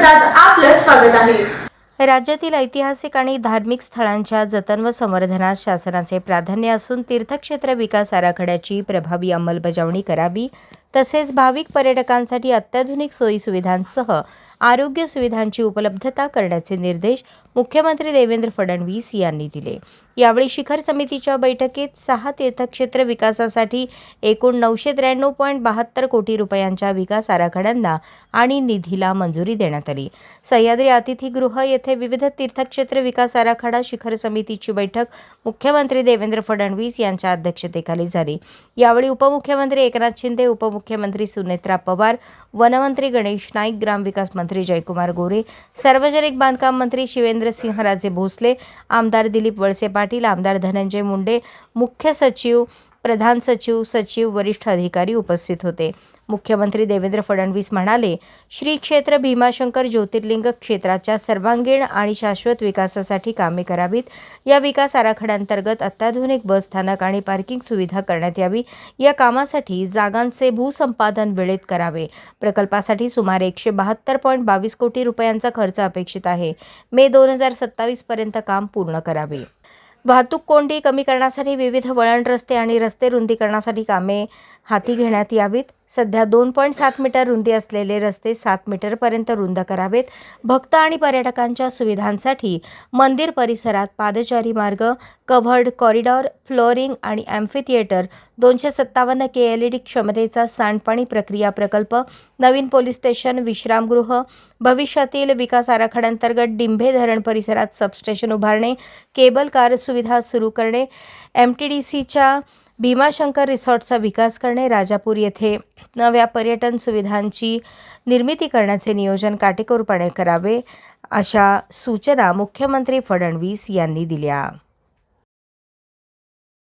वृत्तपत्रात आपलं स्वागत आहे। राज्यातील ऐतिहासिक आणि धार्मिक स्थळांच्या जतन व संवर्धनास शासनाचे प्राधान्य असून तीर्थक्षेत्र विकास आराखड्याची प्रभावी अंमलबजावणी करावी, तसेच भाविक पर्यटकांसाठी अत्याधुनिक सोयीसुविधांसह आरोग्य सुविधांची उपलब्धता करण्याचे निर्देश मुख्यमंत्री देवेंद्र फडणवीस यांनी दिले। यावेळी शिखर समितीच्या बैठकीत 6 तीर्थक्षेत्र विकासासाठी एकूण 993.72 कोटी रुपयांच्या विकास आराखड्यांना आणि निधीला मंजुरी देण्यात आली। सह्याद्री अतिथीगृह येथे विविध तीर्थक्षेत्र विकास आराखडा शिखर समितीची बैठक मुख्यमंत्री देवेंद्र फडणवीस यांच्या अध्यक्षतेखाली झाली। यावेळी उपमुख्यमंत्री एकनाथ शिंदे, उपमुख्यमंत्री सुनेत्रा पवार, वनमंत्री गणेश नाईक, ग्रामविकास मंत्री जयकुमार गोरे, सार्वजनिक बांधकाम मंत्री शिवेंद्रसिंहराजे भोसले, आमदार दिलीप वळसे पाटील, आमदार धनंजय मुंडे, मुख्य सचिव, प्रधान सचिव, सचिव, वरिष्ठ अधिकारी उपस्थित होते। मुख्यमंत्री देवेंद्र फडणवीस म्हणाले, श्री क्षेत्र भीमाशंकर ज्योतिर्लिंग क्षेत्राच्या सर्वांगीण आणि शाश्वत विकासासाठी कामे करावीत। या विकास आराखड्यांतर्गत अत्याधुनिक बस स्थानक आणि पार्किंग सुविधा करण्यात यावी। या कामासाठी जागांचे भूसंपादन वेळेत करावे। प्रकल्पासाठी सुमारे 172.22 कोटी रुपयांचा खर्च अपेक्षित आहे। मे 2027 पर्यंत काम पूर्ण करावे। वाहतूक कोंडी कमी करण्यासाठी विविध वळण रस्ते आणि रस्ते रुंदीकरणासाठी कामे हाती घेण्यात यावीत। सध्या 2.7 मीटर रुंदी असलेले रस्ते 7 मीटरपर्यंत रुंद करावेत। भक्त आणि पर्यटकांच्या सुविधांसाठी मंदिर परिसरात पादचारी मार्ग, कव्हर्ड कॉरिडॉर, फ्लोअरिंग आणि ॲम्फीथिएटर, 257 KLED क्षमतेचा सांडपाणी प्रक्रिया प्रकल्प, नवीन पोलीस स्टेशन, विश्रामगृह, भविष्यातील विकास आराखड्यांतर्गत डिंभे धरण परिसरात सबस्टेशन उभारणे, केबल कार सुविधा सुरू करणे, MTDCच्या भीमाशंकर रिसॉर्टचा विकास करणे, राजापूर येथे नव्या पर्यटन सुविधांची निर्मिती करण्याचे नियोजन काटेकोरपणे करावे, अशा सूचना मुख्यमंत्री फडणवीस यांनी दिल्या।